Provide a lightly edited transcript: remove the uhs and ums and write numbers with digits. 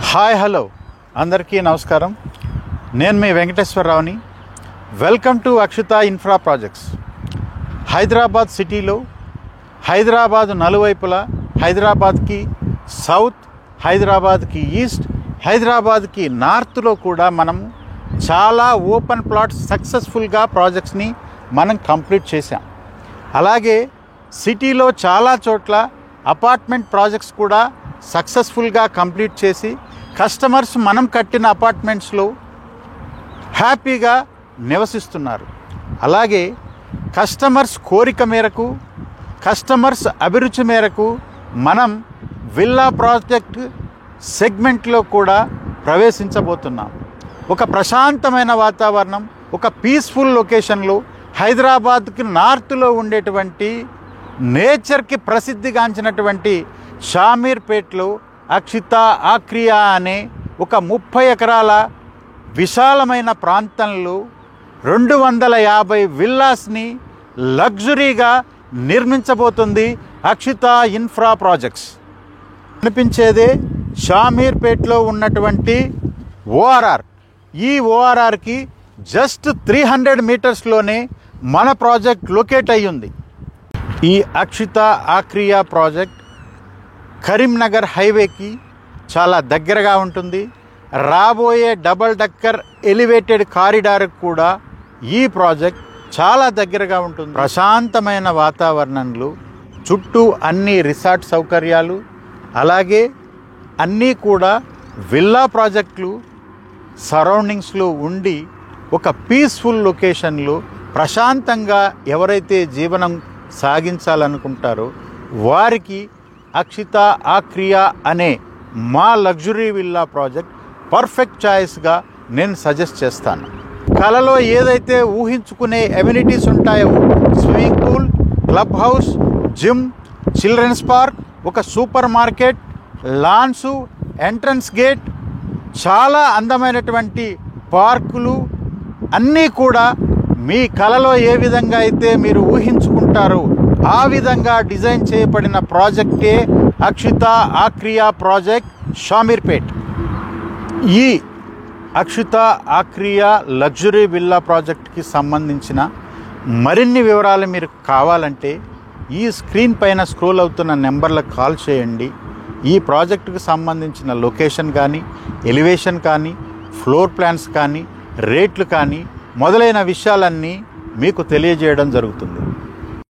Hi hello అందరికీ నమస్కారం. నేను మీ వెంకటేశ్వరరావుని. Welcome to Akshita infra projects. Hyderabad సిటీలో హైదరాబాద్ నలువైపులా హైదరాబాద్కి సౌత్, హైదరాబాద్కి ఈస్ట్, హైదరాబాద్కి నార్త్లో కూడా మనం చాలా ఓపెన్ ప్లాట్స్ సక్సెస్ఫుల్గా ప్రాజెక్ట్స్ని మనం కంప్లీట్ చేశాం. అలాగే సిటీలో చాలా చోట్ల అపార్ట్మెంట్ ప్రాజెక్ట్స్ కూడా సక్సెస్ఫుల్గా కంప్లీట్ చేసి కస్టమర్స్ మనం కట్టిన అపార్ట్మెంట్స్లో హ్యాపీగా నివసిస్తున్నారు. అలాగే కస్టమర్స్ కోరిక మేరకు, కస్టమర్స్ అభిరుచి మేరకు మనం విల్లా ప్రాజెక్ట్ సెగ్మెంట్లో కూడా ప్రవేశించబోతున్నాం. ఒక ప్రశాంతమైన వాతావరణం, ఒక పీస్ఫుల్ లొకేషన్లో హైదరాబాద్కి నార్త్లో ఉండేటువంటి నేచర్కి ప్రసిద్ధిగాంచినటువంటి షామీర్పేట్లో అక్షిత ఆక్రియా అనే ఒక 30 ఎకరాల విశాలమైన ప్రాంతంలో 250 విల్లాస్ని లగ్జరీగా నిర్మించబోతుంది అక్షిత ఇన్ఫ్రా ప్రాజెక్ట్స్. కనిపించేదే షామీర్పేట్లో ఉన్నటువంటి ఓఆర్ఆర్. ఈ ఓఆర్ఆర్కి జస్ట్ 300 మీటర్స్లోనే మన ప్రాజెక్ట్ లొకేట్ అయ్యింది. ఈ అక్షిత ఆక్రియా ప్రాజెక్ట్ కరీంనగర్ హైవేకి చాలా దగ్గరగా ఉంటుంది. రాబోయే డబల్ డక్కర్ ఎలివేటెడ్ కారిడార్కి కూడా ఈ ప్రాజెక్ట్ చాలా దగ్గరగా ఉంటుంది. ప్రశాంతమైన వాతావరణంలో చుట్టూ అన్ని రిసార్ట్ సౌకర్యాలు, అలాగే అన్నీ కూడా విల్లా ప్రాజెక్టులు సరౌండింగ్స్లో ఉండి ఒక పీస్ఫుల్ లొకేషన్లో ప్రశాంతంగా ఎవరైతే జీవనం సాగించాలనుకుంటారో వారికి అక్షిత ఆక్రియా అనే మా లగ్జరీ విల్లా ప్రాజెక్ట్ పర్ఫెక్ట్ చాయిస్గా నేను సజెస్ట్ చేస్తాను. కలలో ఏదైతే ఊహించుకునే ఎమ్యూనిటీస్ ఉంటాయో, swimming pool, club house, gym, children's park, ఒక super market, lawns, entrance gate, చాలా అందమైనటువంటి పార్కులు అన్నీ కూడా మీ కలలో ఏ విధంగా అయితే మీరు ఊహించుకుంటారో ఆ విధంగా డిజైన్ చేయబడిన ప్రాజెక్టే అక్షిత ఆక్రియా ప్రాజెక్ట్ షామీర్పేట్. ఈ అక్షిత ఆక్రియా లగ్జరీ విల్లా ప్రాజెక్ట్కి సంబంధించిన మరిన్ని వివరాలు మీరు కావాలంటే ఈ స్క్రీన్ పైన స్క్రోల్ అవుతున్న నెంబర్లకు కాల్ చేయండి. ఈ ప్రాజెక్టుకు సంబంధించిన లొకేషన్ కానీ, ఎలివేషన్ కానీ, ఫ్లోర్ ప్లాన్స్ కానీ, రేట్లు కానీ మొదలైన విషయాలన్నీ మీకు తెలియజేయడం జరుగుతుంది.